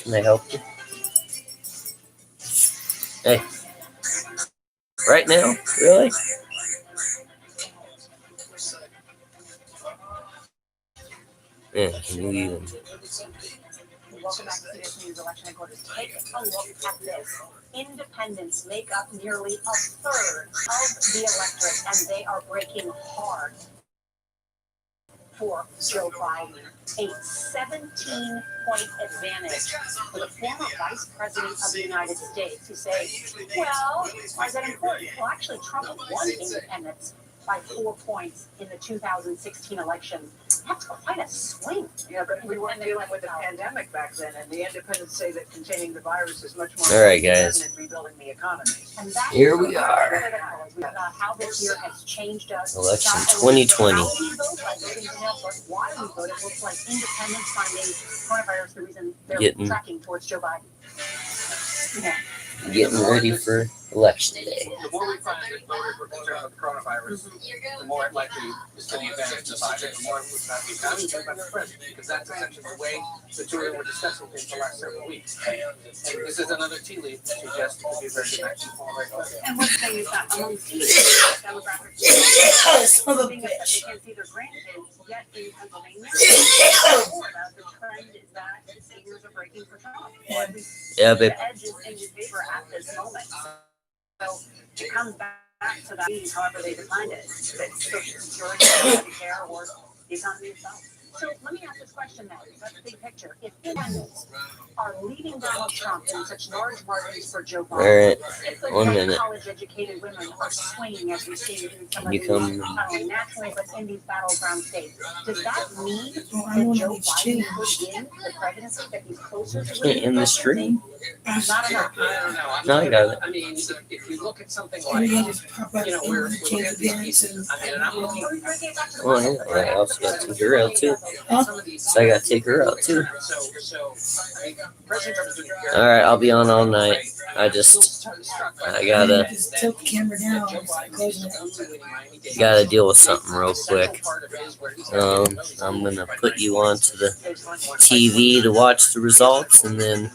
Can I help you? Hey, right now? Really? Yeah, can you even? Welcome back to CBS News Election Headquarters. Take a look at this. Independents make up nearly a third of the electorate, and they are breaking hard for Joe Biden. A 17-point advantage for the former vice president of the United States, who say, well, why is that important? Well, actually, Trump won independents by 4 points in the 2016 election. That's quite a swing. Yeah, but we weren't dealing with a pandemic back then, and the independents say that containing the virus is much more All right, important guys. than rebuilding the economy. And that Here is we are. critical about how this year has changed us. Election Not only 2020. how we vote by voting to help, but why we vote. It looks like independents finding coronavirus the reason they're Getting- tracking towards Joe Biden. Yeah. Getting ready for election day. The more we find that voters were concerned with the coronavirus, the more likely is to the advantage of Biden, the more it would not be found about the president, because that's essentially the way the two of them were discussing things the last several weeks. And this is another tea leaf that suggests it could be a very good match for right now. And one thing is that amongst demographics, Son of a thing is that they bitch. can't see their grandkids yet in Pennsylvania. Florida, the trend is that seniors are breaking for Trump. Yeah, babe. The edge is in his favor at this moment. So it comes back to that, however they defined it, that Social Security, Medicare, or the economy itself. So let me ask this question now. That's the big picture. If independents are leading Donald Trump in such large margins for Joe All Biden, right. if the 1 young minute. college-educated women are swinging as we see in some of You these, come- not only nationally, but in these battleground states, does that mean Well, I that want Joe to Biden change. could win the presidency, that he's closer to Can't winning end the the stream. presidency? Not enough. I don't know. No, I got it. I mean, if you look at something And like, then just pop out you know, we're and change looking at the these parents pieces. and I mean, and I'm looking Oh, yeah. I also got to take her out, too. Huh? some of these. So I got to take her out, too. So, I mean, President Trump is doing very All right, I'll be on all night. I gotta just tilt the camera down and start closing it. gotta deal with something real quick. I'm gonna put you onto the TV to watch the results, and then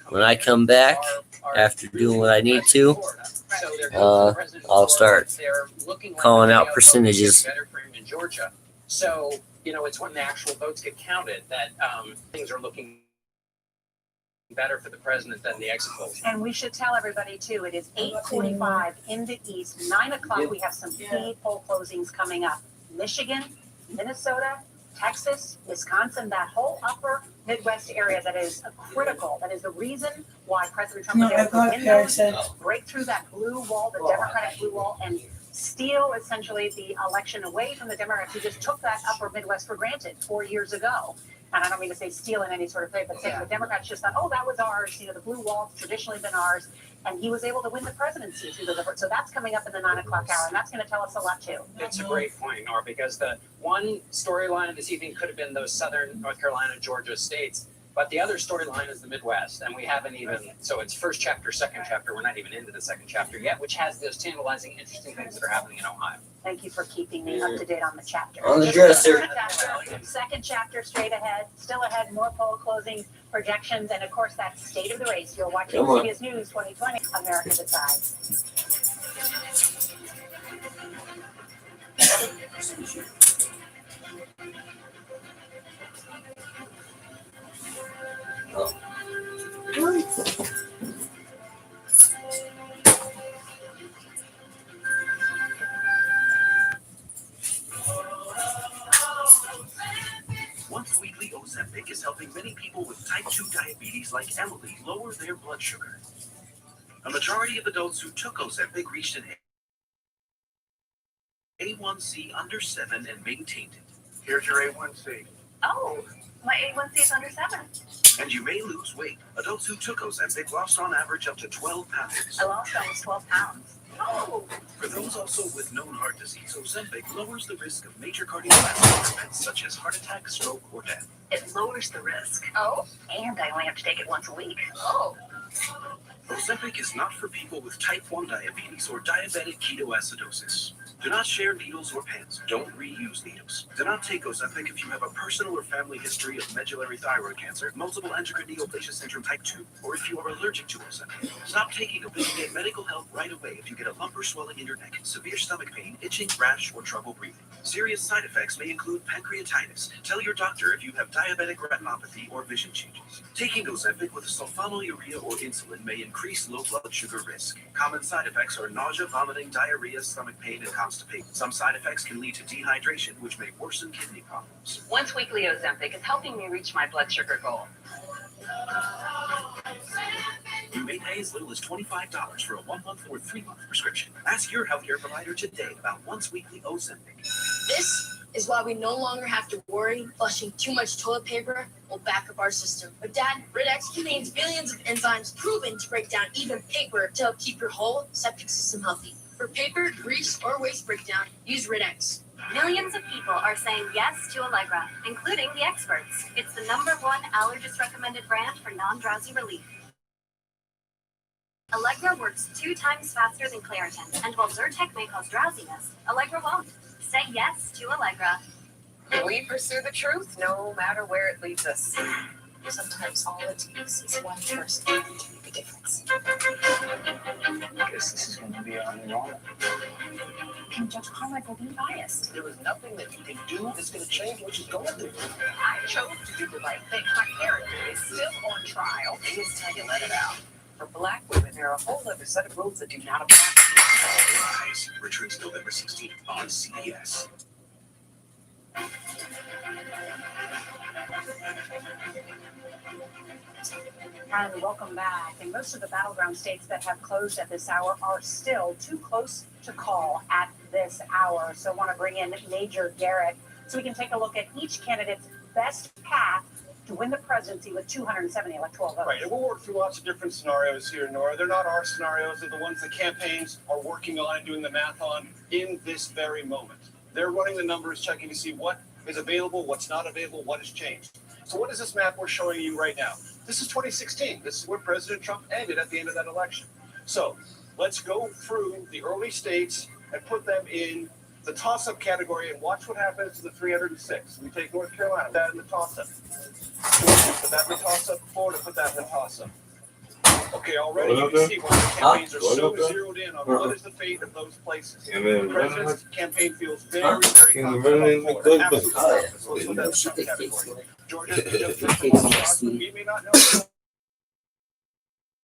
when I come back after doing what I need to, I'll start calling out percentages. So, you know, it's when the actual votes get counted that things are looking better for the president than the exit polls. And we should tell everybody too, it is 8:45 in the east, 9 o'clock, we have some key poll closings coming up. Michigan, Minnesota, Texas, Wisconsin, that whole upper Midwest area that is critical, that is the reason why President Trump No, was I able to got win it. I those, said, break through that blue wall, the Democratic blue wall, and steal essentially the election away from the Democrats who just took that upper Midwest for granted 4 years ago. And I don't mean to say steal in any sort of way, but say the Democrats just thought, oh, that was ours. You know, the blue wall's traditionally been ours. And he was able to win the presidency through the, so that's coming up in the 9 o'clock hour, and that's going to tell us a lot too. It's a great point, Nora, because the one storyline of this evening could have been those southern North Carolina, Georgia states, but the other storyline is the Midwest, and we haven't even, so it's first chapter, second chapter, we're not even into the second chapter yet, which has those tantalizing, interesting things that are happening in Ohio. Thank you for keeping me up to date on the chapter. On the dresser. Second chapter straight ahead, still ahead, more poll closing projections, and of course that state of the race. You're watching Come on. CBS News 2020, America Decides. Once weekly Ozempic is helping many people with type 2 diabetes like Emily lower their blood sugar. A majority of adults who took Ozempic reached an A1C under 7 and maintained it. Here's your A1C. Oh, my A1C is under 7. And you may lose weight. Adults who took Ozempic lost on average up to 12 pounds. I lost almost 12 pounds. Oh, For those also with known heart disease, Ozempic lowers the risk of major cardiovascular events such as heart attack, stroke, or death. it lowers the risk. Oh, and I only have to take it once a week. Oh. Ozempic is not for people with type 1 diabetes or diabetic ketoacidosis. Do not share needles or pens. Don't reuse needles. Do not take Ozempic if you have a personal or family history of medullary thyroid cancer, multiple endocrine neoplasia syndrome type 2, or if you are allergic to Ozempic. Stop taking Ozempic. Get medical help right away if you get a lump or swelling in your neck, severe stomach pain, itching, rash, or trouble breathing. Serious side effects may include pancreatitis. Tell your doctor if you have diabetic retinopathy or vision changes. Taking Ozempic with sulfonylurea or insulin may increase low blood sugar risk. Common side effects are nausea, vomiting, diarrhea, stomach pain, and constipation. Some side effects can lead to dehydration, which may worsen kidney problems. Once weekly Ozempic is helping me reach my blood sugar goal. You may pay as little as $25 for a 1-month or 3-month prescription. Ask your healthcare provider today about once weekly Ozempic. This is why we no longer have to worry flushing too much toilet paper will back up our system. But Dad, Rid-X contains billions of enzymes proven to break down even paper to help keep your whole septic system healthy. For paper, grease, or waste breakdown, use Rid-X. Millions of people are saying yes to Allegra, including the experts. It's the #1 allergist-recommended brand for non-drowsy relief. Allegra works 2 times faster than Claritin, and while Zyrtec may cause drowsiness, Allegra won't. Say yes to Allegra. And we pursue the truth no matter where it leads us. Sometimes all it takes is one person to make a difference. I guess this is going to be our normal. And Judge Carmichael being biased. There is nothing that you can do that's going to change what you're going through. I chose to do the right thing. My character is still on trial. It is time you let it out. For Black women, there are a whole other set of rules that do not apply. All Rise returns November 16th on CBS. And welcome back. And most of the battleground states that have closed at this hour are still too close to call at this hour. So I want to bring in Major Garrett so we can take a look at each candidate's best path to win the presidency with 270 electoral votes. Right, and we'll work through lots of different scenarios here, Nora. They're not our scenarios. They're the ones the campaigns are working on and doing the math on in this very moment. They're running the numbers, checking to see what is available, what's not available, what has changed. So what is this map we're showing you right now? This is 2016. This is where President Trump ended at the end of that election. So let's go through the early states and put them in the toss-up category and watch what happens to the 306. We take North Carolina, put that in the toss-up. Put that in the toss-up. Florida, put that in the toss-up. Okay, already you can see why the campaigns are so zeroed in on what is the fate of those places. The president's campaign feels very, very confident about Florida. Absolutely. So let's put that in the Trump category. Georgia, we may not know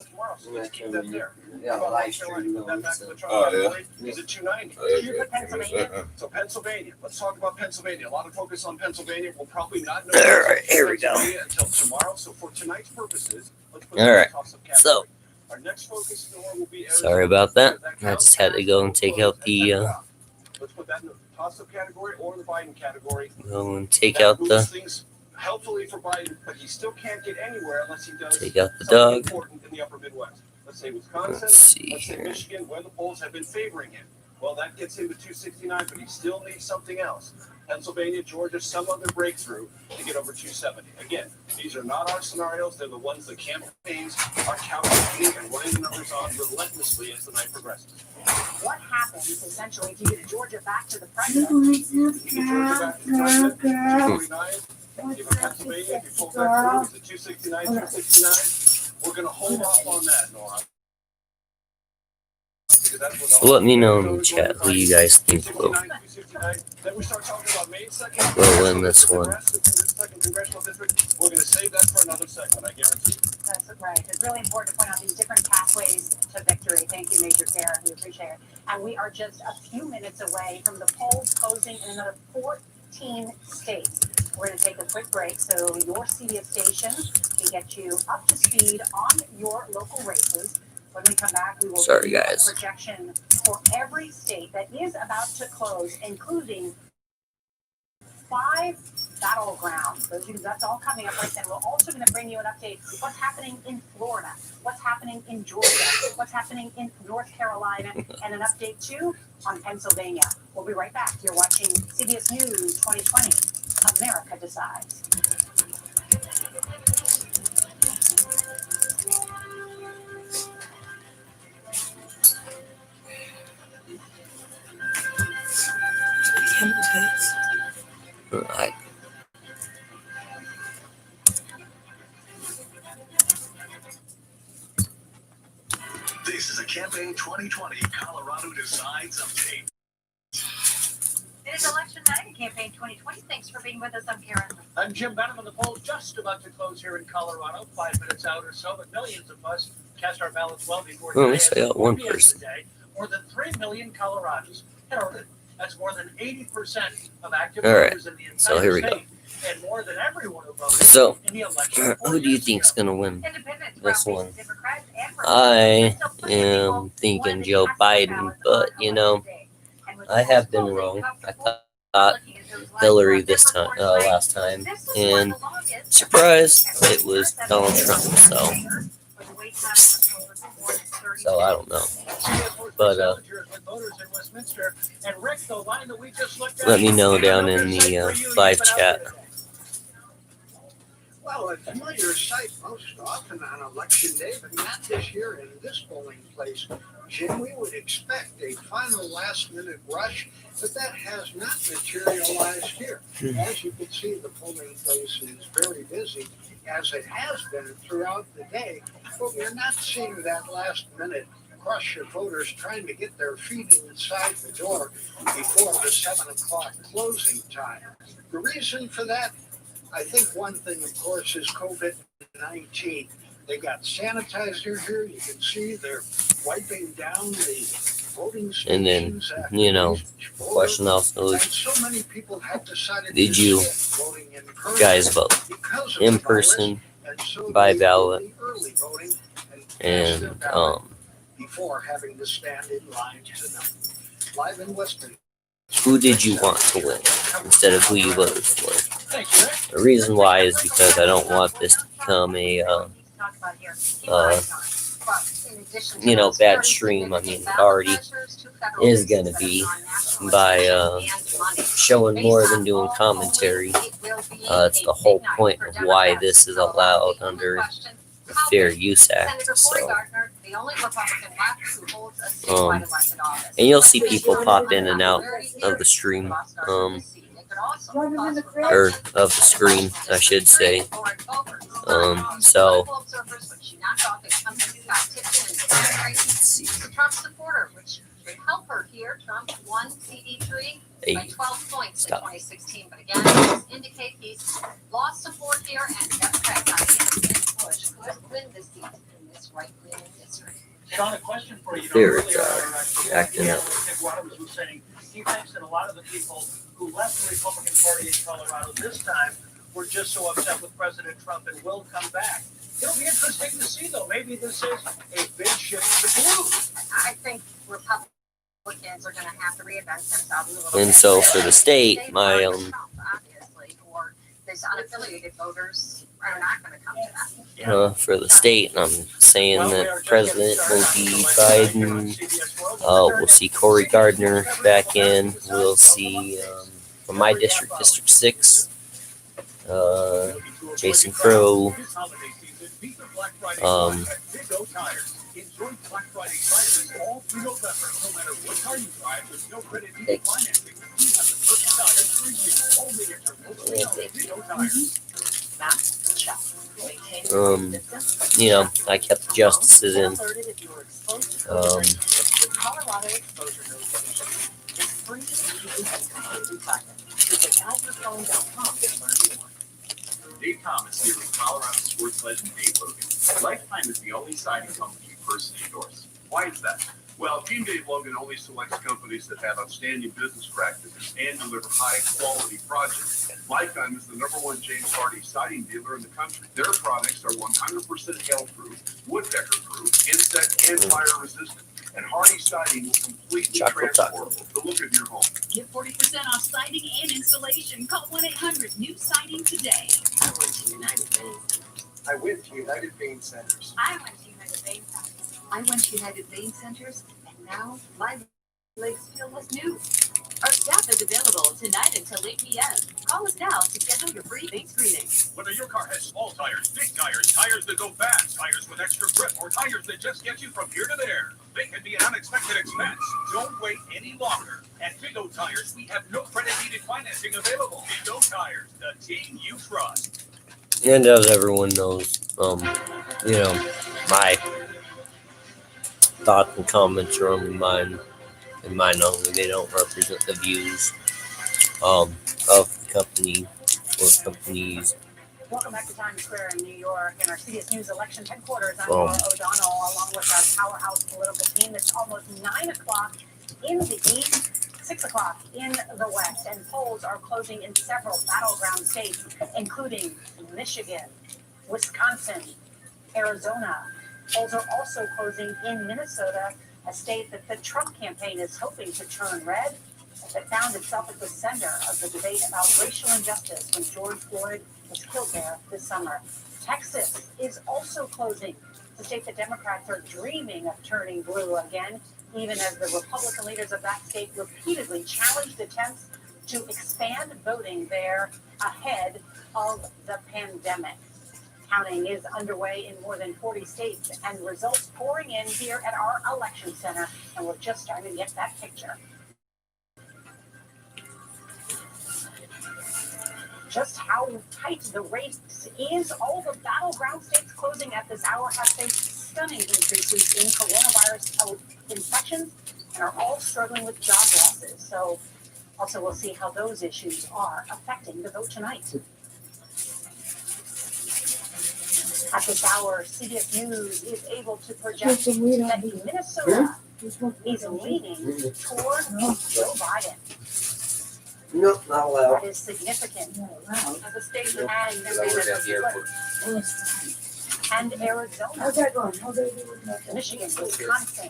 tomorrow, so let's keep that there. Yeah, North live Carolina, stream put that back to the notes. Trump category. Is it 290? You put Pennsylvania. So Pennsylvania, let's talk about Pennsylvania. A lot of focus on Pennsylvania. We'll probably not know All right, here we go. Pennsylvania until tomorrow. So for tonight's purposes, let's put All that in right. the toss-up category. So, Our next focus, Nora, will be sorry about that. I just had to go and take out the, Let's put that in the toss-up category or the Biden category. go and take That out moves the, things helpfully for Biden, but he still can't get anywhere unless he does take out the something dog. important in the upper Midwest. Let's say Wisconsin, Let's see let's say here. Michigan, where the polls have been favoring him. Well, that gets him to 269, but he still needs something else. Pennsylvania, Georgia, some other breakthrough to get over 270. Again, these are not our scenarios. They're the ones the campaigns are calculating and running the numbers on relentlessly as the night progresses. What happens essentially if you get Georgia back to the president? If you get Georgia back to the president, 249. Give Pennsylvania, if you pull that through, is it 269, 269? We're going to hold off on that, Nora. Because that's what So let me know in the chat who you guys think will, 269. Then we start talking about May 2nd. will win this one. Second congressional district. We're going to save that for another segment, I guarantee you. That's right. It's really important to point out these different pathways to victory. Thank you, Major Garrett. We appreciate it. And we are just a few minutes away from the polls closing in another 14 states. We're going to take a quick break so your CBS station can get you up to speed on your local races. When we come back, we will Sorry, give you a guys. projection for every state that is about to close, including 5 battlegrounds. That's all coming up right then. We're also going to bring you an update of what's happening in Florida, what's happening in Georgia, what's happening in North Carolina, and an update too on Pennsylvania. We'll be right back. You're watching CBS News 2020. America Decides. I, This is a Campaign 2020 Colorado Decides update. It is election night in Campaign 2020. Thanks for being with us. I'm Karen. I'm Jim Benham. The poll just about to close here in Colorado, 5 minutes out or so, but millions of us cast our ballots well before Oh, today. so I got one As of 4 p.m. person. Today, more than 3 million Coloradans had voted. That's more than 80% of active All right. voters in the entire So here we go. state, and more than everyone who voted So, in the election. 4 who do you years think's ago. gonna win? Independents, This Ralphie, one. Democrats, and I Republicans. Still plenty of am people thinking wanted Joe to cast their Biden, ballots but on you know, election day. And with I the have been polls wrong. closing, I comfortable thought looking at those Hillary lines this on time, Zipper board last time, this was and one of the longest. surprise, it was Donald Trump. So, With a wait time of more than 30 so I don't know. But, Voters in Westminster, and Rick, the line that we just looked at, let me know down in the live chat. Well, a familiar sight most often on election day, but not this year in this polling place. Jim, we would expect a final last-minute rush, but that has not materialized here. As you can see, the polling place is very busy, as it has been throughout the day, but we're not seeing that last-minute crush of voters trying to get their feet inside the door before the 7 o'clock closing time. The reason for that, I think one thing, of course, is COVID-19. They got sanitizer here. You can see they're wiping down the voting stations. And then, you know, question also And is, so many people have decided did to you skip voting in person guys vote because of in the virus, person, and so by they ballot, did the early voting and cast their and ballot before having to stand in line to know. Live in Western. who did you want to win instead of who you voted for? Thank you, Rick. The reason why is because I don't want this to become a, you know, bad stream. I mean, it already is going to be by showing more than doing commentary. It's the whole point of why this is allowed under the Fair Use Act. So, and you'll see people pop in and out of the stream, or of the screen, I should say. So, let's see. Trump supporter, which would help her here. Trump won CD3 by Hey, 12 points stop. in 2016. But again, this indicate he's lost support here, and Democrats Bush could win this seat in this right-wing district. Sean, a question for you. There Earlier, it's, acting up. Dick Roberts was saying he thinks that a lot of the people who left the Republican Party in Colorado this time were just so upset with President Trump and will come back. It'll be interesting to see, though. Maybe this is a big shift to blue. I think Republicans are going to have to reinvent themselves a little bit. And so for the state, They my want Trump, obviously, or these unaffiliated voters are not going to come to that. for the state, I'm saying that President will be Biden. We'll see Cory Gardner back in. We'll see from my district, District 6, Jason Crow. You know, I kept the justices in. Colorado Exposure Notification is free to use Visit AdYourPhone.com to learn more. Dave Thomas here with Colorado sports legend Dave Logan. Lifetime is the only siding company you personally endorse. Why is that? Well, Team Dave Logan only selects companies that have outstanding business practices and deliver high-quality projects. Lifetime is the #1 James Hardy siding dealer in the country. Their products are 100% hail-proof, wood-decker-proof, insect and fire-resistant. And Hardy siding will completely transform the look of your home. Get 40% off siding and installation. Call 1-800-NEW-SIDING today. I went to United Vein Centers. I went to United Vein Centers. I went to United Vein Centers, and now my legs feel like new. Our staff is available tonight until 8 p.m. Call us now to schedule your free vein screening. Whether your car has small tires, big tires, tires that go fast, tires with extra grip, or tires that just get you from here to there, They can be an unexpected expense. Don't wait any longer. At Big O Tires, we have no credit needed financing available. Big O Tires, the team you trust. And as everyone knows, my thoughts and comments are only mine and mine only. They don't represent the views of the company or companies. Welcome back to Times Square in New York and our CBS News election headquarters. I'm Oh. Laura O'Donnell, along with our powerhouse political team. It's almost 9 o'clock in the east, 6 o'clock in the west, and polls are closing in several battleground states, including Michigan, Wisconsin, Arizona. Polls are also closing in Minnesota, a state that the Trump campaign is hoping to turn red, that found itself at the center of the debate about racial injustice when George Floyd was killed there this summer. Texas is also closing, the state that Democrats are dreaming of turning blue again, even as the Republican leaders of that state repeatedly challenged attempts to expand voting there ahead of the pandemic. Counting is underway in more than 40 states, and results pouring in here at our election center, and we're just starting to get that picture. Just how tight the race is, all the battleground states closing at this hour have faced stunning increases in coronavirus infections and are all struggling with job losses. So also we'll see how those issues are affecting the vote tonight. At this hour, CBS News is able to project that Minnesota is leaning toward Joe Biden. No, not allowed. That is significant. As a state Nope. and Arizona. How's that going? How's that going? Michigan, Wisconsin,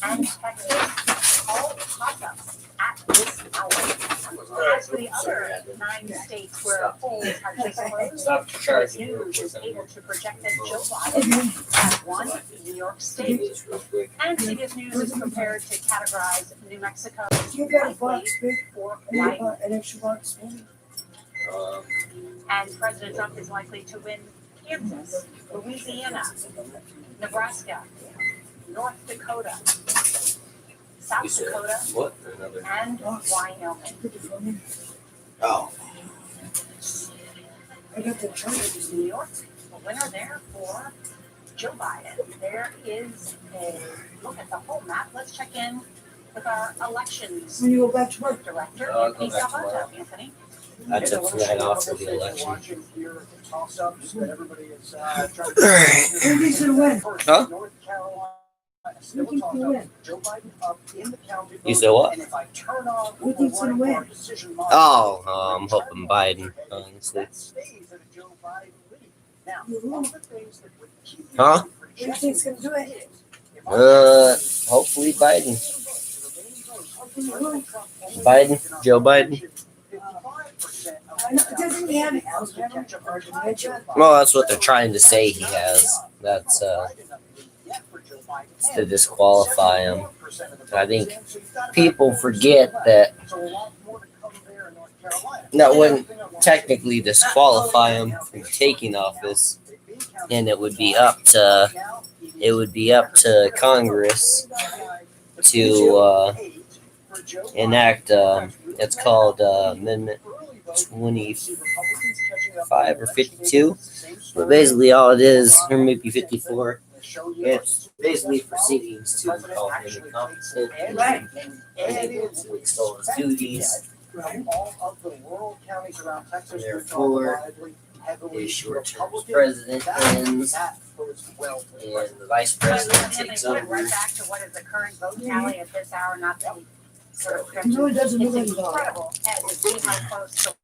and Texas, all toss-ups at this hour. As for the other 9 states where polls are just closed, CBS News is able to project that Joe Biden has won New York State. And CBS News is prepared to categorize New Mexico You got a likely box, big, for Biden. an extra box, maybe? And President Trump is likely to win Kansas, Louisiana, Nebraska, North Dakota, South Dakota, What? and Wyoming. Oh. I got the charge. New York, the winner there for Joe Biden. There is a look at the whole map. Let's check in with our elections When you go back to work. director, I'll go Anthony back Salvato. Anthony. I took tonight off for the election. Watching here at the toss-ups that everybody is trying to. Who thinks it'll win? Huh? North Carolina, Who still thinks toss it'll up. win? Joe Biden up in the county. You said what? And if I turn on Who thinks it'll win? decision Oh, I'm hoping Biden, honestly. that stays at a Joe Biden lead. Now, one of the things that would keep Huh? Who do you think's gonna do it? Hopefully Biden. Biden, Biden, Joe Biden. Doesn't he have Alzheimer's or dementia? Well, that's what they're trying to say he has. That's to disqualify him. I think people forget that that wouldn't technically disqualify him from taking office, and it would be up to Congress to enact. It's called Amendment 25 or 52. But basically, all it is, or maybe 54. It's basically proceedings to call him incompetent and unable to extol his duties. Therefore, his short-term president ends, and the vice president Anthony, takes going over. right back to what is the current vote tally at this hour, not the sort of No, it doesn't It's look like incredible to see how close the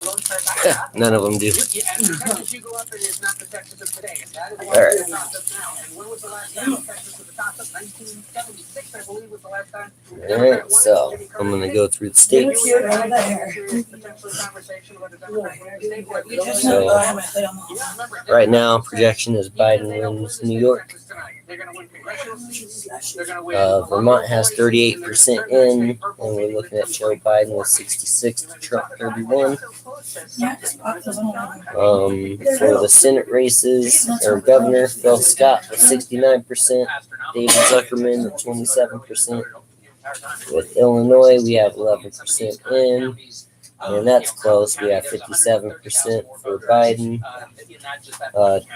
votes are back up. None of them do. And the Texas you go up in is not the Texas of today. It's that is Alright. the toss-up now. And when was the last time Texas was the toss-up? 1976, I believe, was the last time. Alright, so I'm gonna go through the states. Thank you, right there. Potential conversation about the Democrat winning state. So right now, projection is Biden wins New York. They're gonna win congressional seats. They're gonna win. Vermont has 38% in, and we're looking at Joe Biden with 66 to Trump 31. For the Senate races, or Governor Phil Scott with 69%, David Zuckerman with 27%. With Illinois, we have 11% in, and that's close. We have 57% for Biden.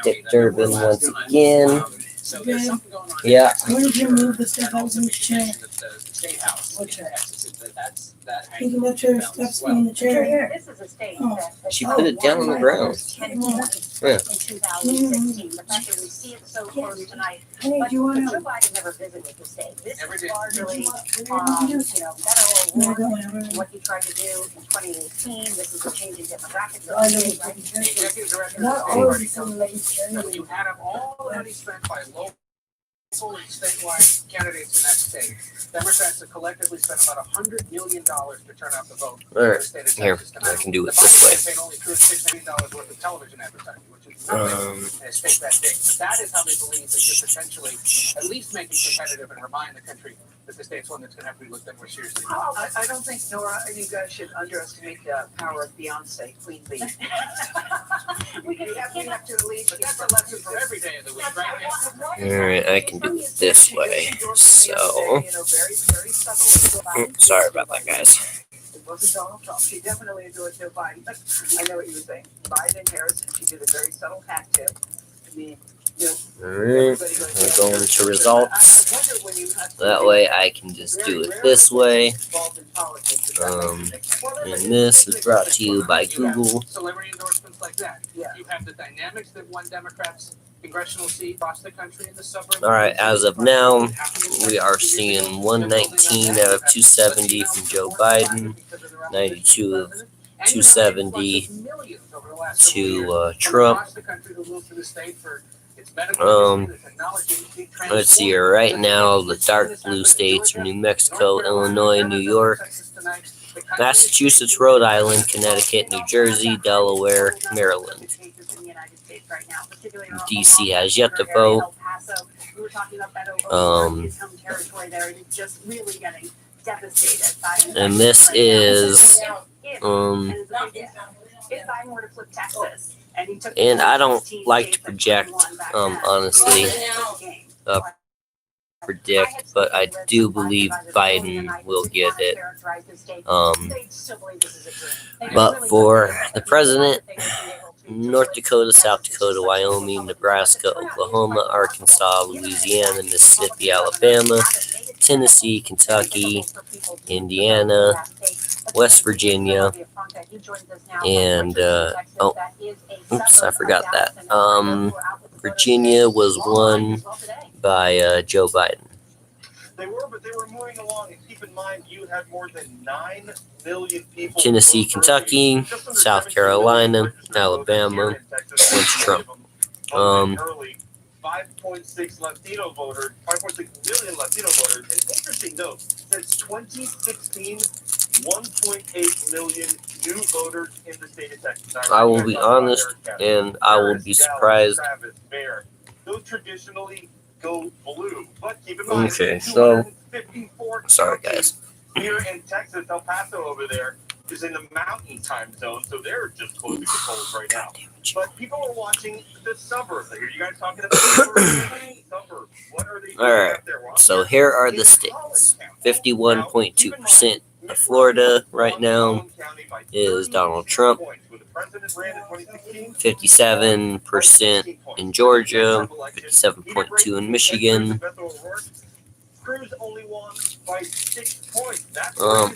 Dick Durbin once again. Yeah. Where did you move the stuff? I was in the chair. What chair? Thinking about your stuff's in the chair. This is a state Oh. that. She put it down on the ground. Yeah. In Yeah. 2016. The fact that we see it so close tonight. Hey, But do you want Joe to? Biden never visited the state. This Every is day. largely, federal award, what he tried to do in 2018. This is a change in demographics. I know. The executive director Not of the all of state it's party in the ladies' comes. chair. When you add up all the money spent by local and statewide candidates in that state, Democrats have collectively spent about $100 million to turn out the vote. All in right, the state of here, Texas I tonight. can do it The this Biden way. campaign only threw $6 million worth of television advertising, which is nothing in a state that big. But that is how they believe they could potentially at least make it competitive and remind the country that the state's one that's going to have to be looked at more seriously. I don't think, Nora, you guys should underestimate the power of Beyonce, Queen Bee. We can, We have to at least. But that's a lesson for every day of the week, right? All right, I can do it this way. So, sorry about that, guys. It wasn't Donald Trump. She definitely endorsed Joe Biden. I know what you were saying. Biden, Harris, and she did a very subtle hack too. I mean, you know. All right, we're going to results. That way, I can just do it this way. And this is brought to you by Google. Celebrity endorsements like that. Yeah. You have the dynamics that won Democrats' congressional seat across the country in the suburbs. All right, as of now, we are seeing 119 out of 270 from Joe Biden, 92 of 270 to Trump. Let's see here. Right now, the dark blue states are New Mexico, Illinois, New York, Massachusetts, Rhode Island, Connecticut, New Jersey, Delaware, Maryland. DC has yet to vote. And this is, and I don't like to project, honestly, predict, but I do believe Biden will get it. But for the president, North Dakota, South Dakota, Wyoming, Nebraska, Oklahoma, Arkansas, Louisiana, Mississippi, Alabama, Tennessee, Kentucky, Indiana, West Virginia, and oops, I forgot that. Virginia was won by Joe Biden. They were, but they were moving along. And keep in mind, you had more than 9 million people. Tennessee, Kentucky, South Carolina, Alabama, went to Trump. 5.6 Latino voters, 5.6 million Latino voters. An interesting note: since 2016, 1.8 million new voters in the state of Texas. I will be honest, and I will be surprised. Those traditionally go blue, but keep in mind, Okay, so 254 sorry, guys. Here in Texas, El Paso over there is in the mountain time zone, so they're just closing the polls right now. But people are watching the suburbs. I hear you guys talking about the suburbs. What are they doing All right, out there? Well, so here are the states. 51.2% of Florida right now is Donald Trump. 57% in Georgia, 57.2% in Michigan. Cruz only won by 6 points. That's I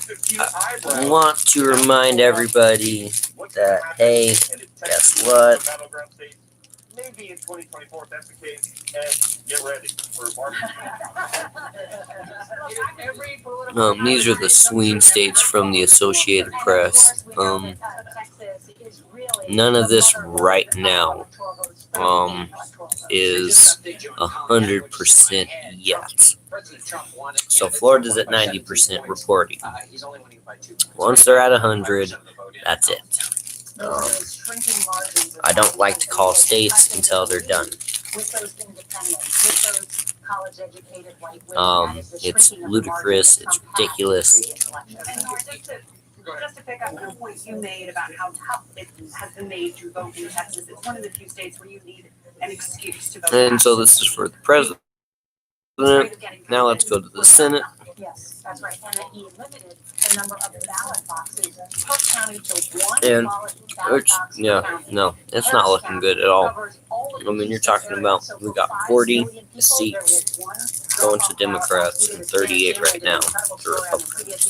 want to remind everybody that, hey, guess what? Maybe in 2024, if that's the case, and get ready for These are the swing states from the Associated Press. None of this right now is 100% yet. So Florida's at 90% reporting. Once they're at 100, that's it. I don't like to call states until they're done. with those independents, with those college-educated white women. That is the It's shrinking of the margin ludicrous. that It's some have ridiculous. in previous elections. And Nora, just to pick up on a point you made about how tough it has been made to vote in Texas, it's one of the few states where you need an excuse to vote. And so this is for the president. Now let's go to the Senate. Yes, that's right, and he limited the number of ballot boxes per county to one And ballot which, box per yeah, county. no, it's not looking good at all. I mean, you're talking about we got 40 seats going to Democrats and 38 right now to Republicans.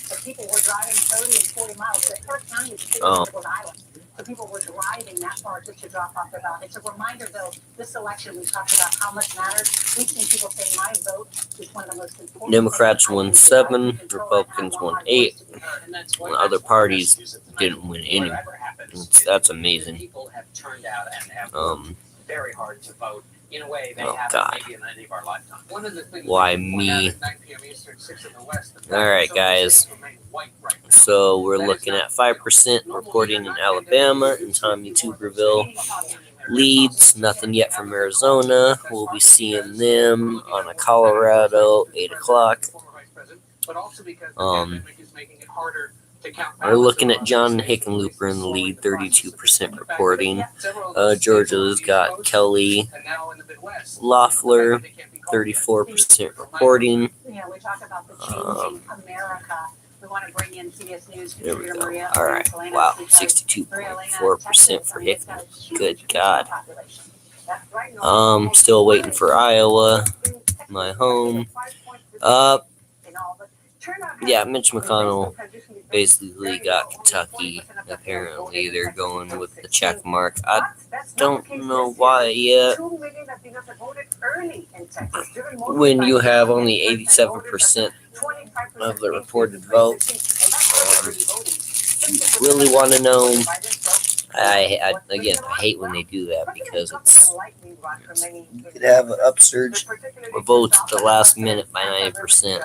But people were driving 30 and 40 miles. The Clark County is bigger Oh. than Rhode Island. So people were driving that far just to drop off their ballot. It's a reminder, though, this election, we talked about how much matters. We've seen people say my vote is one of the most important. Democrats won 7, Republicans won 8, And that's and why other that's parties one of the things didn't win any. whatever happens, That's amazing. People have turned out and have Um, very hard to vote in a way they Oh, haven't God. maybe in any of our lifetime. One of the things Why we point out me? at 9 p.m. Eastern, 6 in the West, the fact All right, that so many guys. states remain white right now. So we're looking at 5% reporting in Alabama, and Tommy Tuberville leads. Nothing yet from Arizona. We'll be seeing them on a Colorado 8 o'clock. But also because the Um, pandemic is making it harder to count We're looking ballots at John in states. Hickenlooper in the lead, 32% Several reporting. of those Georgia's states got Kelly and now in the Midwest, Loeffler, 34% reporting. You know, we talk about the Um, changing America. We want to bring in CBS News There we contributor go. Maria All right. Salinas Wow. because Maria Elena, 62.4% Texas, for I mean, it's got Hickman. a huge Good God. population. That's right, Norma. Still waiting for Iowa, my home. Yeah, Mitch McConnell basically got Kentucky. Apparently, they're going with the check mark. I don't know why yet. When you have only 87% of the reported vote, really want to know. I hate when they do that because you could have an upsurge of votes at the last minute by 9%.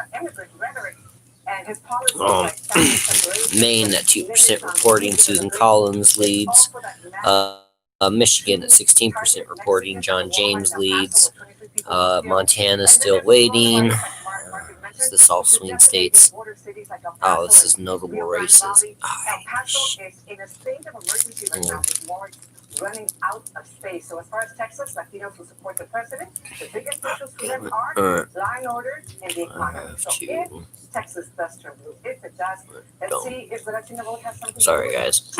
Maine at 2% reporting. Susan Collins leads. Michigan at 16% reporting. John James leads. Montana still waiting. Is this all swing states? Oh, this is notable races. Running out of space. So as far as Texas, Latinos will support the president. The biggest issues for them are law and order and the economy. So if Texas does turn blue, if it does, let's see if the Latino vote has something. Sorry, guys.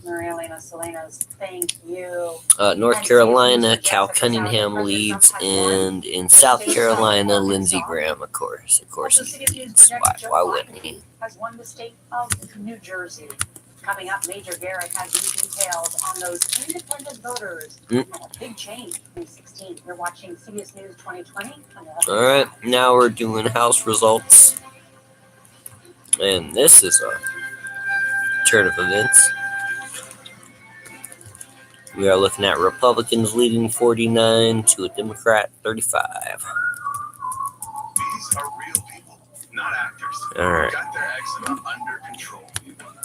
Maria Elena Salinas, thank you. North Carolina, Cal Cunningham leads, and in South Carolina, Lindsey Graham, of course he leads. Why wouldn't he? Has won the state of New Jersey. Coming up, Major Garrett has new details on those independent voters. A big change in 2016. You're watching CBS News 2020. All right, now we're doing House results, and this is a turn of events. We are looking at Republicans leading 49 to a Democrat 35. These are real people, not actors. All right. Got their eczema under control.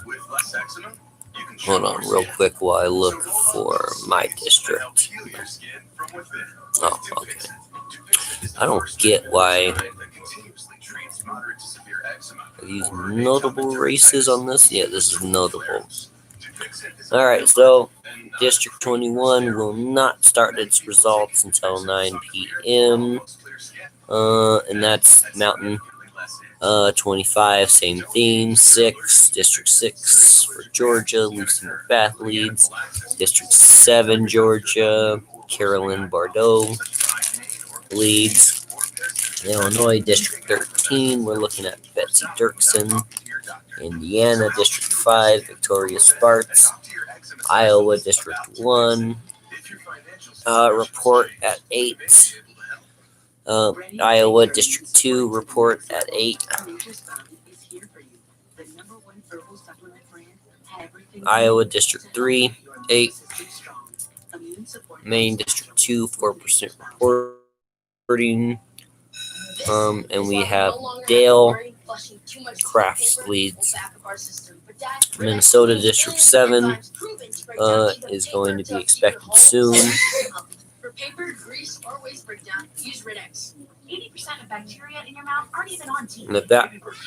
With less eczema, you can Hold on real quick while I look for my district. Oh, okay. I don't get why are these notable races on this. Yeah, this is notable. All right, so District 21 will not start its results until 9 p.m. And that's Mountain. 25, same theme. 6, District 6 for Georgia, Lucy McBath leads. District 7, Georgia, Carolyn Bordeaux leads. Illinois, District 13, we're looking at Betsy Dirksen. Indiana, District 5, Victoria Sparks. Iowa, District 1, report at 8. Iowa District 2 report at 8. Iowa District 3, 8. Maine District 2, 4% reporting. And we have Dale Crafts leads. Minnesota District 7 is going to be expected soon. paper, grease, or waste breakdown, use Rid-X. 80% of bacteria in your mouth aren't even on teeth.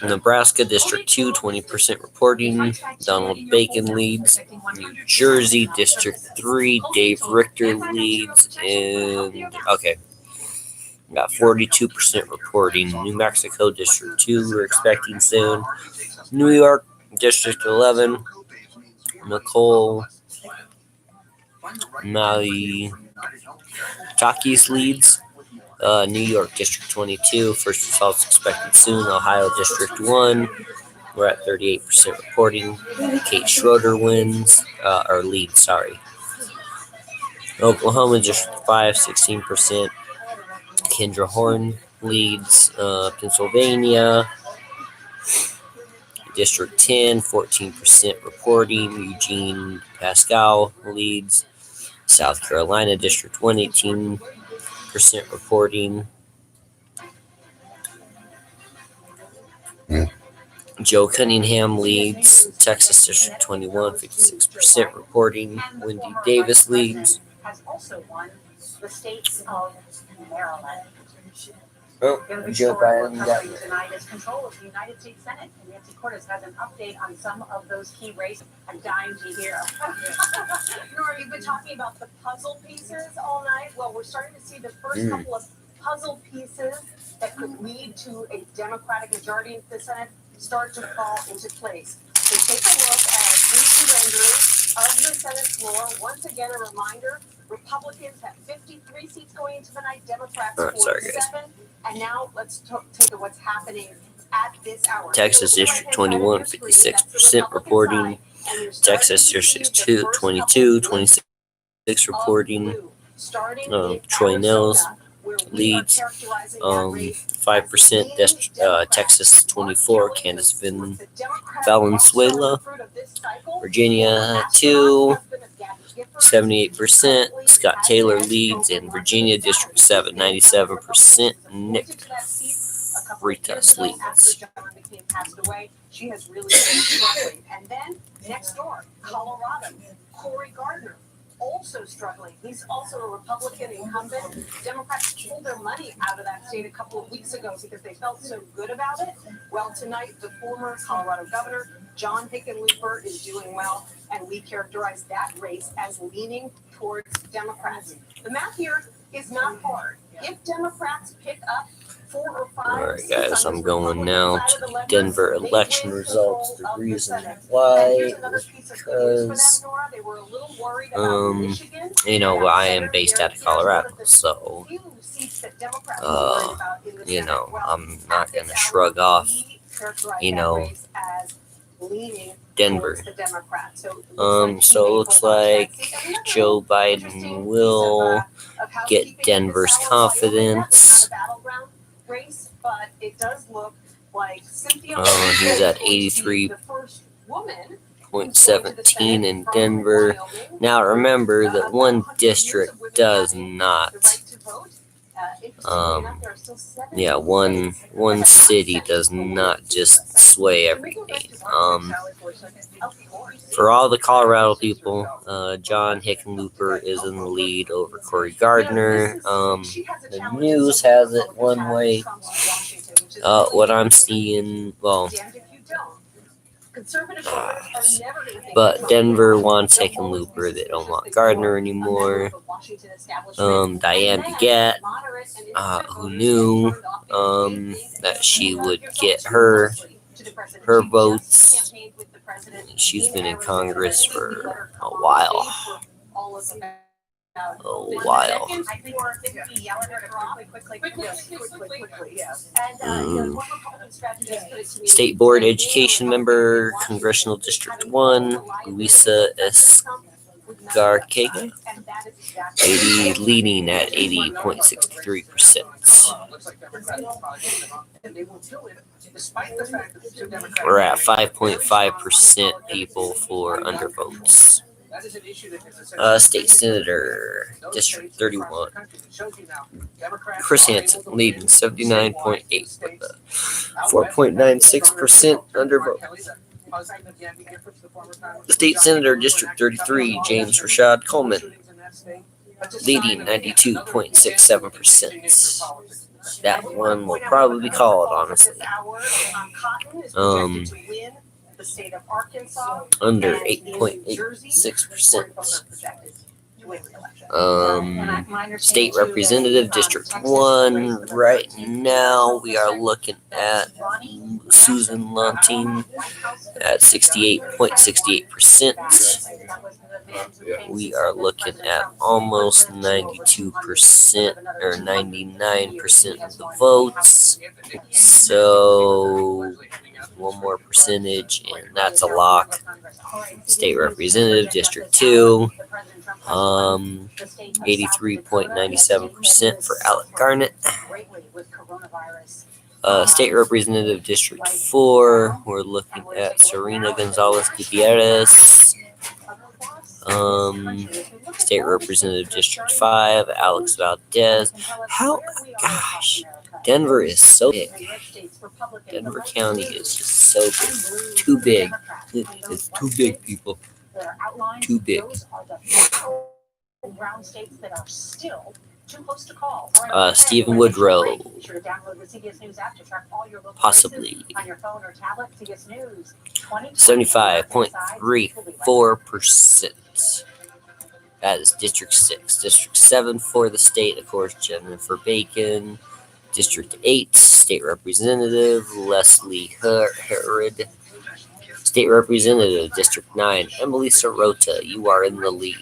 Nebraska District 2, 20% reporting. Donald Bacon leads. New Jersey District 3, Dave Richter leads. And okay, got 42% reporting. New Mexico District 2, we're expecting soon. New York District 11, Nicole Malitakis leads. New York District 22, first results expected soon. Ohio District 1, we're at 38% reporting. Kate Schroeder leads. Oklahoma District 5, 16%. Kendra Horn leads. Pennsylvania District 10, 14% reporting. Eugene Pascal leads. South Carolina District 1, 18% reporting. Joe Cunningham leads. Texas District 21, 56% reporting. Wendy Davis leads. Has also won the states of Maryland. Oh, Joe Biden got Recovery tonight is control of the United States Senate, and Nancy Cortez has an update on some of those key races. I'm dying to hear. Nora, you've been talking about the puzzle pieces all night. Well, we're starting to see the first couple of puzzle pieces that could lead to a Democratic majority in the Senate start to fall into place. So take a look at recent renderings of the Senate floor. Once again, a reminder, Republicans have 53 seats going into the night, Democrats 47. And now let's take a what's happening at this hour. Texas District 21, 56% reporting. Texas District 2, 22, 26 reporting. Troy Nels leads. 5%. Texas 24, Candace Valenzuela. Virginia 2, 78%. Scott Taylor leads in Virginia District 7, 97%. Nick Freitas leads. She has really been struggling. And then next door, Colorado, Cory Gardner, also struggling. He's also a Republican incumbent. Democrats pulled their money out of that state a couple of weeks ago because they felt so good about it. Well, tonight, the former Colorado governor, John Hickenlooper, is doing well, and we characterize that race as leaning towards Democrats. The math here is not hard. If Democrats pick up 4 or 5. All right, guys, I'm going now to the Denver election results. The reason why is because, I am based out of Colorado, so, I'm not going to shrug off, Denver. So it looks like Joe Biden will get Denver's confidence. But it does look like Cynthia he's at 83.17 in Denver. Now remember that one district does not, one city does not just sway everything. For all the Colorado people, John Hickenlooper is in the lead over Cory Gardner. The news has it one way. What I'm seeing, but Denver wants Hickenlooper. They don't want Gardner anymore. Diane DeGette, who knew that she would get her votes. She's been in Congress for a while. State Board Education member, Congressional District 1, Luisa Escarcega, leading at 80.63%. We're at 5.5% people for undervotes. State Senator, District 31. Chris Hansen leading 79.8 with a 4.96% undervote. State Senator, District 33, James Rashad Coleman leading 92.67%. That one will probably be called, honestly. Under 8.86%. State Representative District 1. Right now, we are looking at Susan Lonting at 68.68%. We are looking at almost 92% or 99% of the votes. So, one more percentage, and that's a lock. State Representative District 2. 83.97% for Alec Garnett. State Representative District 4, we're looking at Serena Gonzalez Gutierrez. State Representative District 5, Alex Valdez. Denver is so big. Denver County is just so big. Too big. It's too big, people. Too big. Stephen Woodrow. Possibly. 75.34%. That is District 6. District 7 for the state, of course, Jennifer Bacon. District 8, State Representative Leslie Herod. State Representative District 9, Emily Sirota. You are in the lead.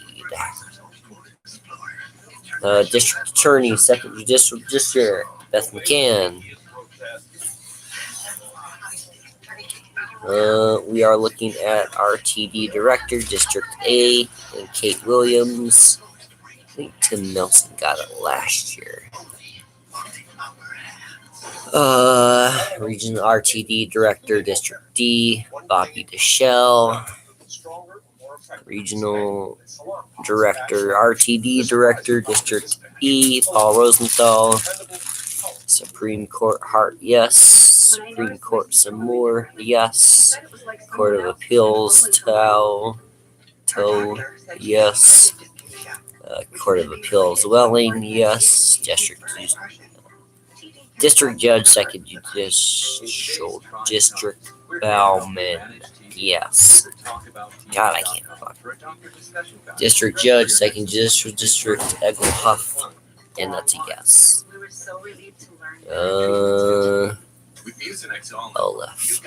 District Attorney, 2nd Judicial District, Beth McCann. We are looking at RTD Director, District A, and Kate Williams. I think Tim Nelson got it last year. Regional RTD Director, District D, Bobby Deschelle. Regional Director, RTD Director, District E, Paul Rosenthal. Supreme Court Hart, yes. Supreme Court some more, yes. Court of Appeals, Toe, yes. Court of Appeals, Welling, yes. District Judge, 2nd Judicial District, Bauman, yes. God, I can't fuck. District Judge, 2nd Judicial District, Egelhoff, and that's a yes. Olaf.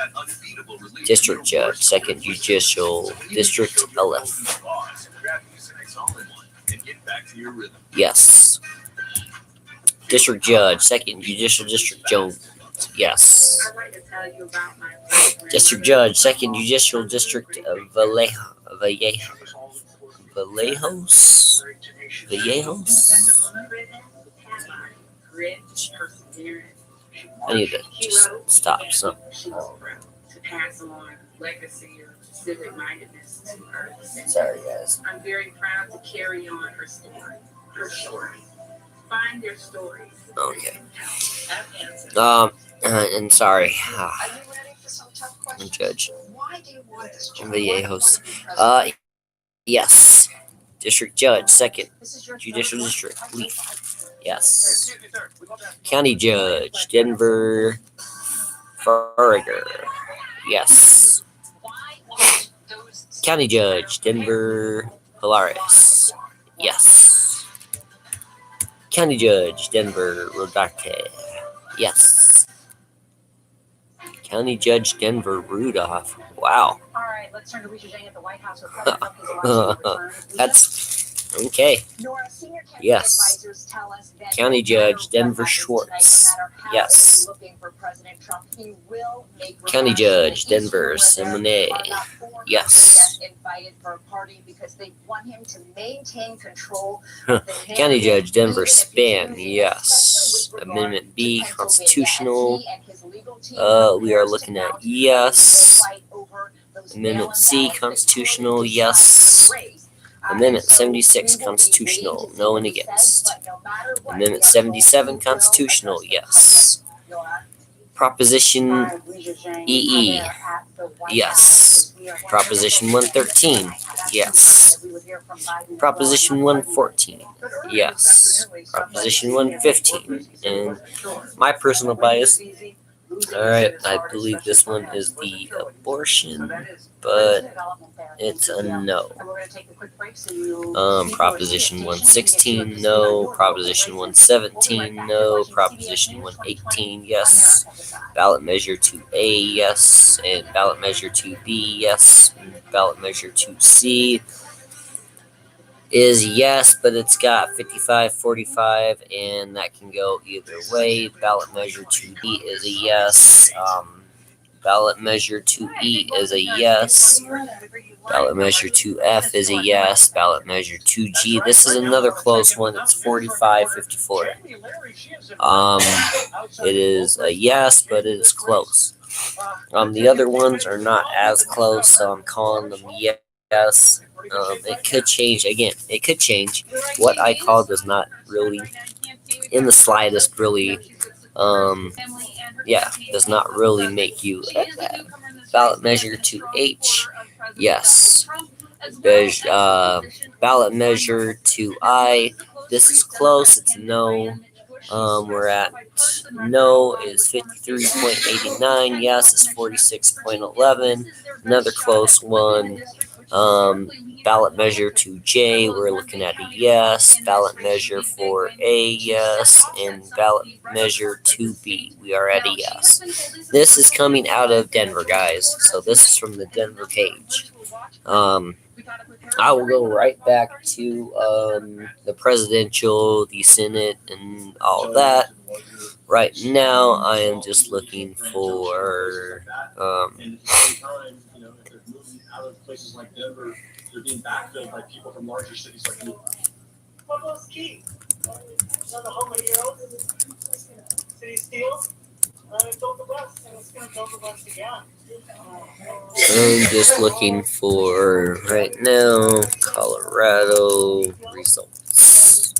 District Judge, 2nd Judicial District, Olaf. Yes. District Judge, 2nd Judicial District, Jones. Yes. District Judge, 2nd Judicial District, Vallejos. I need to just stop something. To pass on legacy of civic mindedness to her. Sorry, guys. I'm very proud to carry on her story. Find their stories. Okay. And sorry. Judge Vallejos. Yes. District Judge, 2nd Judicial District, Leaf. Yes. County Judge, Denver Farrager. Yes. County Judge, Denver Polaris. Yes. County Judge, Denver Rodarte. Yes. County Judge, Denver Rudolph. Wow. All right, let's turn to Lisa Zhang at the White House. That's okay. Yes. County Judge, Denver Schwartz. Yes. County Judge, Denver Simone. Yes. County Judge, Denver Span. Yes. Amendment B, constitutional. We are looking at yes. Amendment C, constitutional. Yes. Amendment 76, constitutional. No and against. Amendment 77, constitutional. Yes. Proposition EE. Yes. Proposition 113. Yes. would hear from Biden. Proposition 114, yes. Proposition 115, and my personal bias, alright, I believe this one is the abortion, but it's a no. Proposition 116, no. Proposition 117, no. Proposition 118, yes. Ballot measure 2A, yes. And ballot measure 2B, yes. And ballot measure 2C is yes, but it's got 55-45, and that can go either way. Ballot measure 2D is a yes. Ballot measure 2E is a yes. Ballot measure 2F is a yes. Ballot measure 2G. This is another close one. It's 45-54. It is a yes, but it is close. The other ones are not as close, so I'm calling them yes. It could change. Again, it could change. What I call does not really, in the slightest, really, does not really make you ballot measure 2H, yes. Ballot measure 2I, this is close, it's no. We're at no is 53.89, yes is 46.11, another close one. Ballot measure 2J, we're looking at a yes. Ballot measure 4A, yes. And ballot measure 2B, we are at a yes. This is coming out of Denver, guys. So this is from the Denver page. I will go right back to the presidential, the Senate, and all of that. Right now, I am just looking for out of places like Denver, they're being backfilled by people from larger cities like New York. Buffalo's key. Another home of heroes. City steals. It's built the West, and it's going to build the West again. I'm just looking for right now Colorado results.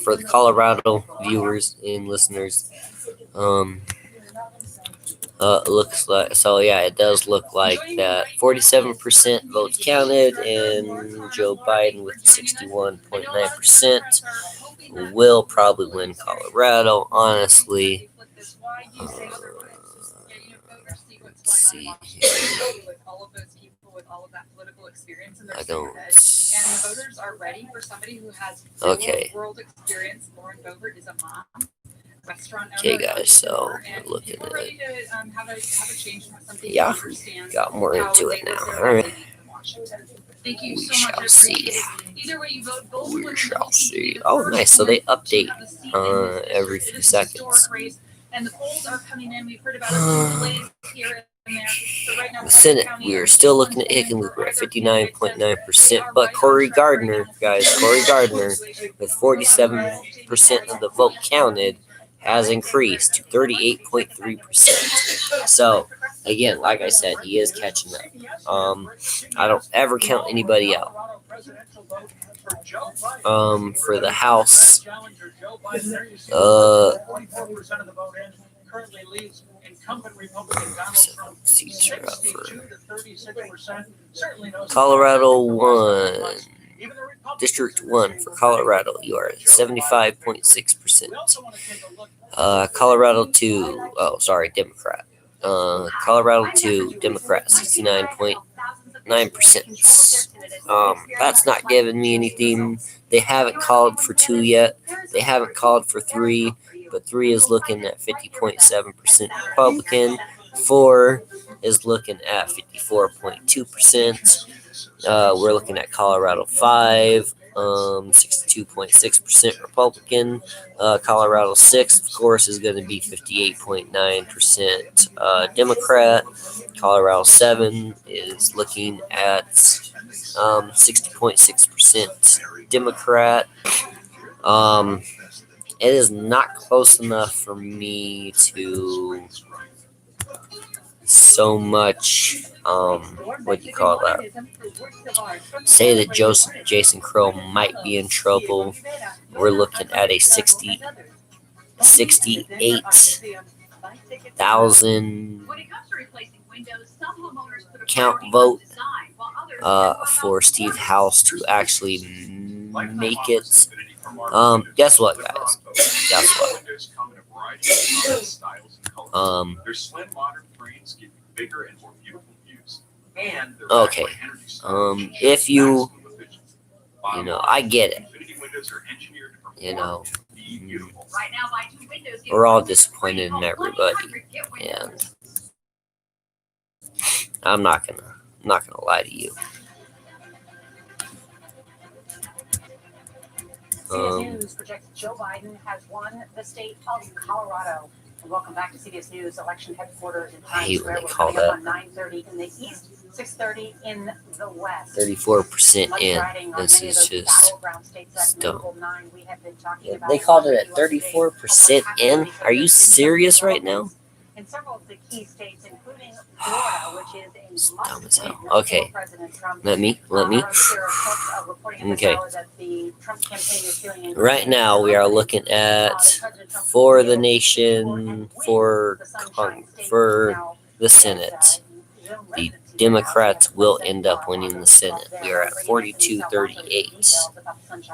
For the Colorado viewers and listeners, looks like, so yeah, it does look like that 47% votes counted, and Joe Biden with 61.9% will probably win Colorado, honestly. Let's see here. I don't. And the voters are ready for somebody who has world experience. Lauren Boebert is a mom. Okay, guys, so we're looking at it. Yeah, got more into it now. Alright. We shall see. We shall see. Oh, nice. So they update every few seconds. And the polls are coming in. We've heard about delays here and there. So right now, The Senate, we are still looking at Hickenlooper at 59.9%, but Cory Gardner, guys, Cory Gardner, with 47% of the vote counted, has increased to 38.3%. So, again, like I said, he is catching up. I don't ever count anybody out. For the House, seats are up for Colorado 1. District 1 for Colorado, you are at 75.6%. Colorado 2, Democrat. Colorado 2, Democrat, 69.9%. That's not giving me anything. They haven't called for 2 yet. They haven't called for 3, but 3 is looking at 50.7% Republican. 4 is looking at 54.2%. We're looking at Colorado 5, 62.6% Republican. Colorado 6, of course, is going to be 58.9% Democrat. Colorado 7 is looking at 60.6% Democrat. It is not close enough for me to so much, say that Jason Crow might be in trouble. We're looking at a 68,000 count vote for Steve House to actually make it. Guess what, guys? Guess what? Their slim modern frames give you bigger and more beautiful views. And they're Okay. backed by Energy Star, which If ensures you, maximum efficiency. I get it. Infinity windows are engineered to perform You be beautiful. we're all disappointed in everybody, and I'm not gonna lie to you. CBS News projects Joe Biden has won the state of Colorado. And welcome back to CBS News election headquarters in I hate Times when Square. they We're call coming up that. on 9:30 in the east, 6:30 in the west. 34% in. Riding on This many of is those just battleground states, that dumb. notable 9 we have been talking about. They called it at 34% in. Are you serious right now? In several of the key states, including Florida, which is a Dumb as hell. must-win Okay. for President Trump. Let me. Okay. Right now we are looking at for the nation, for the Senate. The Democrats will end up winning the Senate. We are at 42-38.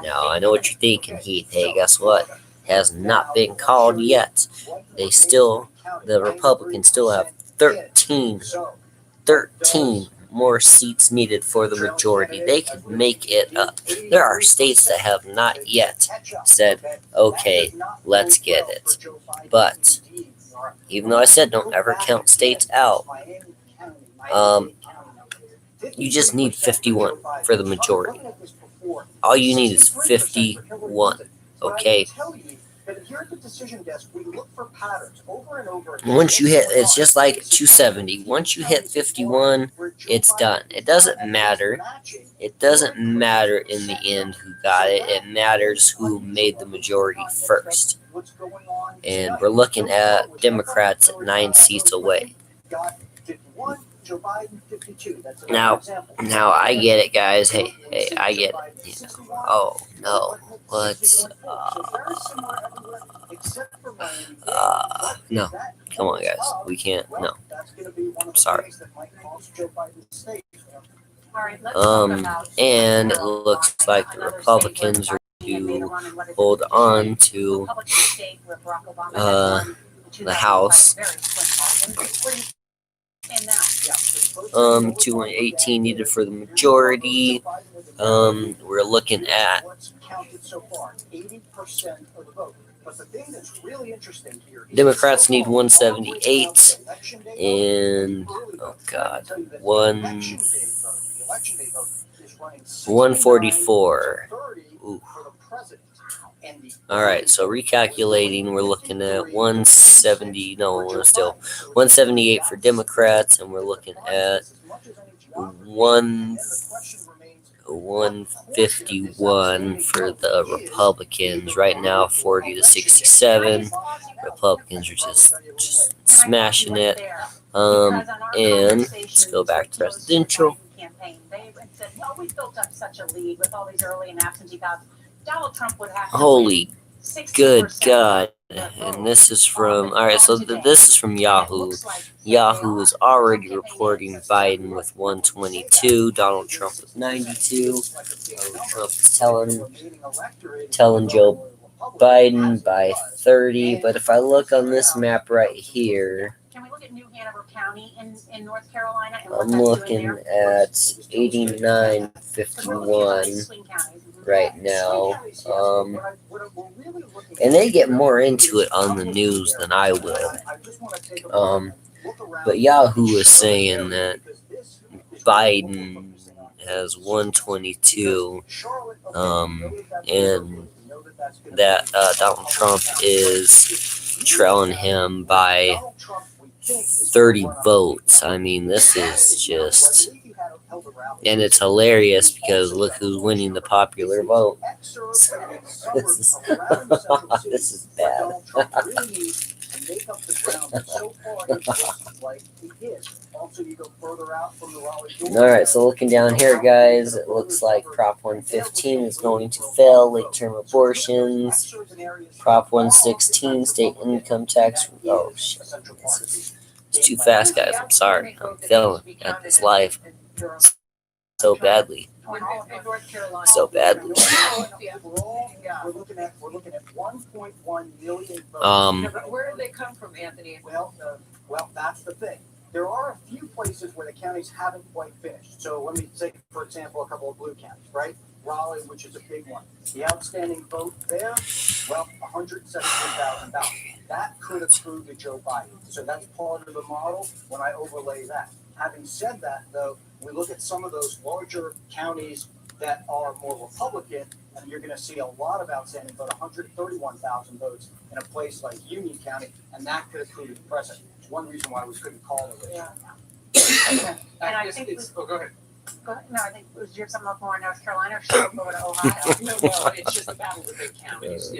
Now I know what you're thinking, Heath. Hey, guess what? Has not been called yet. The Republicans still have 13 more seats needed for the majority. They could make it up. There are states that have not yet said, okay, let's get it. But even though I said don't ever count states out, you just need 51 for the majority. All you need is 51. Okay? Once you hit, it's just like 270. Once you hit 51, it's done. It doesn't matter. It doesn't matter in the end who got it. It matters who made the majority first. And we're looking at Democrats at 9 seats away. Now I get it, guys. Hey, I get it. Oh no, let's. No, come on, guys. We can't. No, I'm sorry. And it looks like the Republicans are to hold on to the House. 218 needed for the majority. We're looking at Democrats need 178 and 144. Ooh. All right, so recalculating, we're looking at 170. No, we're still 178 for Democrats, and we're looking at 151 for the Republicans. Right now, 40-67. Republicans are just smashing it. And let's go back to presidential. We built up such a lead with all these early and absentee ballots. Donald Trump would have to Holy good God. And this is from, all right, so this is from Yahoo. Yahoo is already reporting Biden with 122, Donald Trump with 92. Donald Trump is telling Joe Biden by 30. But if I look on this map right here, Can we look at New Hanover County in North Carolina? I'm looking at 89-51 right now. And they get more into it on the news than I will. But Yahoo is saying that Biden has 122, and that Donald Trump is trailing him by 30 votes. I mean, this is just, and it's hilarious because look who's winning the popular vote. This is bad. Alright, so looking down here, guys, it looks like Prop 115 is going to fail, late term abortions. Prop 116, state income tax. Oh, shit. It's too fast, guys. I'm sorry. I'm failing at this life so badly. In North Carolina. So badly. Overall, we're looking at 1.1 million votes. Um, But where do they come from, Anthony? Well, that's the thing. There are a few places where the counties haven't quite finished. So let me take, for example, a couple of blue counties, right? Raleigh, which is a big one. The outstanding vote there, 117,000 ballots. That could accrue to Joe Biden. So that's part of the model when I overlay that. Having said that, though, we look at some of those larger counties that are more Republican, and you're going to see a lot of outstanding vote, 131,000 votes in a place like Union County, and that could accrue to the president. It's one reason why we couldn't call it. Yeah. And I think go ahead. No, I think it was your something more in North Carolina, or should we go to Ohio? No, it's just a battle of the big counties.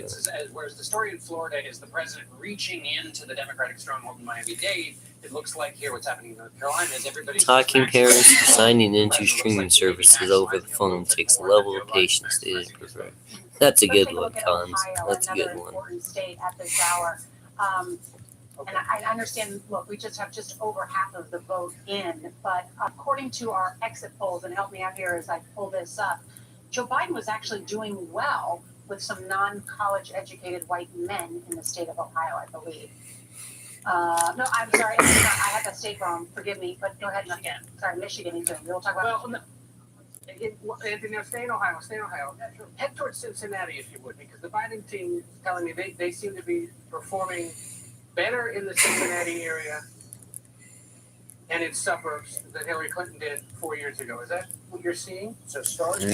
Whereas the story in Florida is the president reaching into the Democratic stronghold in Miami-Dade. It looks like here what's happening in North Carolina is everybody's talking parents signing into streaming services over the phone takes a level of patience they didn't prefer. That's a good one, Cons. That's a good one. Important state at this hour. And I understand, look, we just have just over half of the vote in, but according to our exit polls, and help me out here as I pull this up, Joe Biden was actually doing well with some non-college educated white men in the state of Ohio, I believe. No, I'm sorry, I had that state wrong, forgive me, but go ahead and again. Sorry, Michigan, he's doing, we'll talk about. Well, stay in Ohio. Head towards Cincinnati if you would, because the Biden team is telling me they seem to be performing better in the Cincinnati area and its suburbs than Hillary Clinton did 4 years ago. Is that what you're seeing? So start in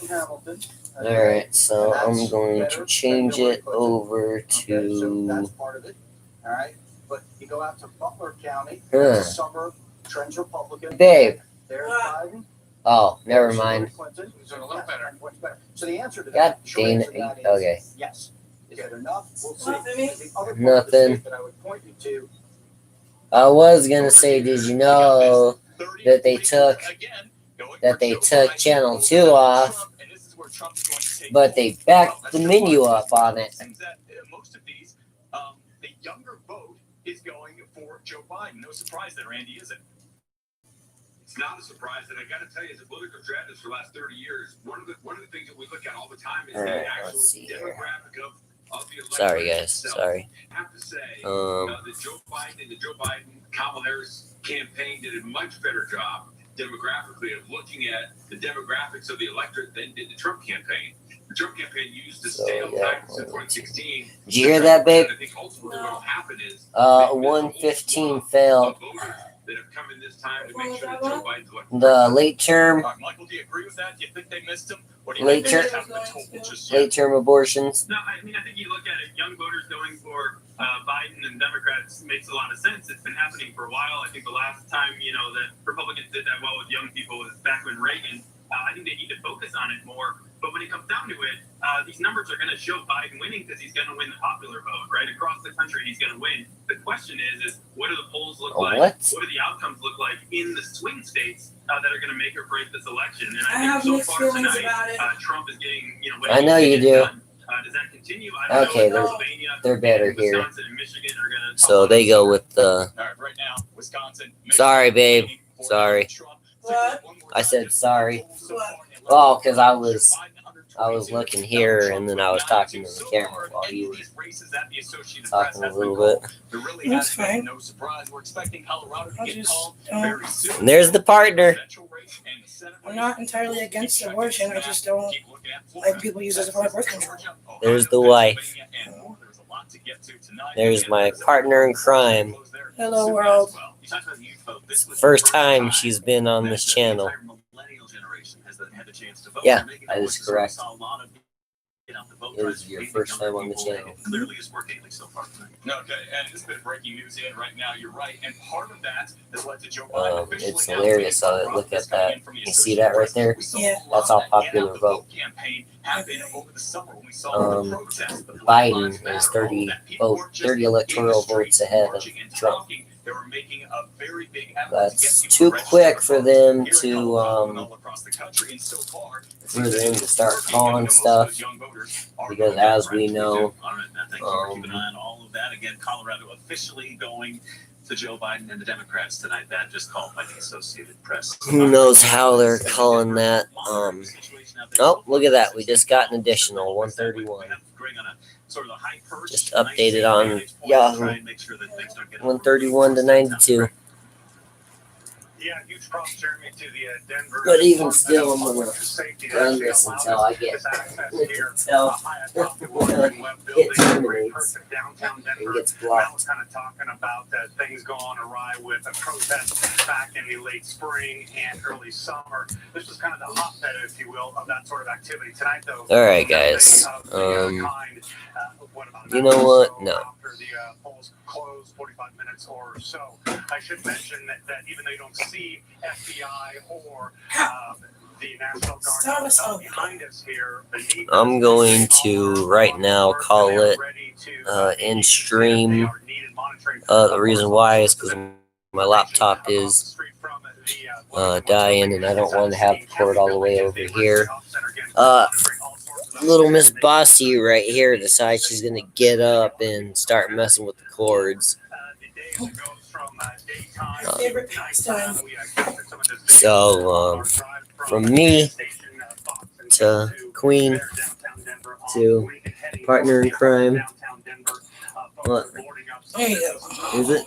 Hamilton. Alright, so I'm going to change it over So that's to. part of it. All right. But you go out to Butler County, Huh. suburb, trends Republican. Babe. There's Biden. Oh, never mind. Clinton. So a little better. What's better? So the answer to God that, short dang answer to that it. is Okay. yes. Is it enough? We'll see. Nothing. The other part of the Nothing. state that I would point you to. I was gonna say, did you know that they took Channel 2 off, but they backed the menu up on it? Seems that most of these, the younger vote is going for Joe Biden. No surprise there, Randy, is it? It's not a surprise, and I got to tell you, as a political strategist for the last 30 years, one of the things that we look at all the time is All right, the actual let's see here. demographic of the election. Sorry, guys. itself. Sorry. I have to say, Um, the Joe Biden Kamala Harris campaign did a much better job demographically of looking at the demographics of the electorate than did the Trump campaign. The Trump campaign used the stale tactics in 2016. Did you hear that, babe? I think ultimately what will happen is 115 failed. that have come in this time to make sure that Joe Biden's elected. The late term, Michael, do you agree with that? Do you think they missed him? Or do you Late think they term- just haven't been told just yet? late term abortions. No, I mean, I think you look at it, young voters going for Biden and Democrats makes a lot of sense. It's been happening for a while. I think the last time, that Republicans did that well with young people was back when Reagan. I think they need to focus on it more. But when it comes down to it, these numbers are going to show Biden winning because he's going to win the popular vote, right? Across the country, he's going to win. The question is what do the polls look like? What? What do the outcomes look like in the swing states that are going to make or break this election? And I I have think mixed so far feelings tonight, about it. Trump is getting, I know you do. does that continue? I don't Okay, know. Pennsylvania, they're better and here. Wisconsin and Michigan are going to. So they go with the. All right, right now, Wisconsin. Sorry, babe. Sorry. What? I said sorry. Well, because I was looking here and then I was talking to the camera while you were talking a little bit. There really That's has been fine. no surprise. We're expecting Colorado to I get just called don't- very soon. And there's the partner. I'm not entirely against abortion. I just don't like people use it as a form of birth control. There's the wife. There's my partner in crime. Hello, world. It's the first time she's been on this channel. Yeah, that is correct. It was your first time on the channel. Clearly is working, at least so far. Okay, and this bit of breaking news in right now. You're right, and part of that has led to Joe Biden officially It's announcing hilarious. a Look at Roth coming that. in from the You see that right there? We saw Yeah. a lot That's how of that Get Out popular the vote. campaign happen over the summer when we saw the protests, the Black Biden Lives is Matter, 30 all that. People vote, weren't just 30 in the electoral streets votes ahead of marching and Trump. talking. They were making a very big effort That's to get too people quick for them registered to, here in Colorado and all across the country, and so far, for them to start calling stuff. Because as we know, All right, now, thank you for keeping an eye on all of that. Again, Colorado officially going to Joe Biden and the Democrats tonight. That just called by the Associated Press. Who knows how they're calling that? Oh, look at that. We just got an additional 131. Just updated on Yahoo. 131 to 92. Yeah, huge props, Jeremy, to the Denver. But even still, I'm gonna run this until I get until it terminates and gets blocked. Kind of talking about things going awry with a protest back in the late spring and early summer. This was kind of the hotbed, if you will, of that sort of activity. Tonight, though. All right, guys. You know what? No. Polls closed 45 minutes or so. I should mention that even though you don't see FBI or the National Guard behind us here, I'm going to right now call it in stream. The reason why is because my laptop is dying and I don't want to have the cord all the way over here. Little Miss Bossy right here decides she's gonna get up and start messing with the cords. So from me to Queen to partner in crime. What? There you go. Is it?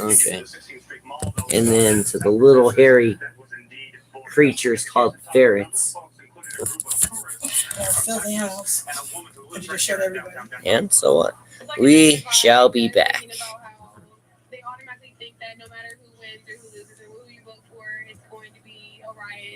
Okay. And then to the little hairy creatures called ferrets. Filthy house. I just showed everybody. And so what? We shall be back. They automatically think that no matter who wins or who loses or who you vote for, it's going to be a riot.